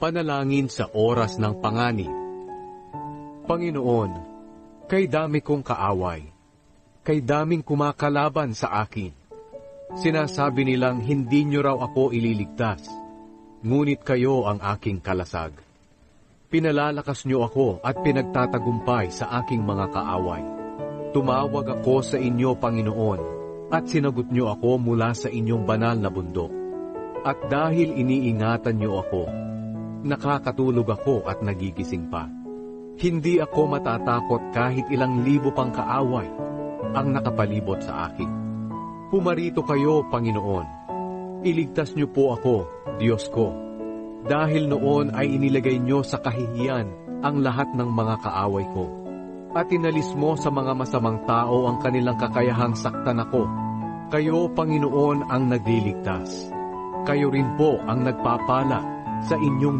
Panalangin sa oras ng panganib. Panginoon, kay dami kong kaaway, kay daming kumakalaban sa akin. Sinasabi nilang hindi niyo raw ako ililigtas, ngunit kayo ang aking kalasag. Pinalalakas niyo ako at pinagtatagumpay sa aking mga kaaway. Tumawag ako sa inyo, Panginoon, at sinagot niyo ako mula sa inyong banal na bundok. At dahil iniingatan niyo ako, nakakatulog ako at nagigising pa. Hindi ako matatakot kahit ilang libo pang kaaway ang nakapalibot sa akin. Pumarito kayo, Panginoon. Iligtas niyo po ako, Diyos ko. Dahil noon ay inilagay niyo sa kahihiyan ang lahat ng mga kaaway ko. At inalis mo sa mga masamang tao ang kanilang kakayahang saktan ako. Kayo, Panginoon, ang nagliligtas. Kayo rin po ang nagpapala sa inyong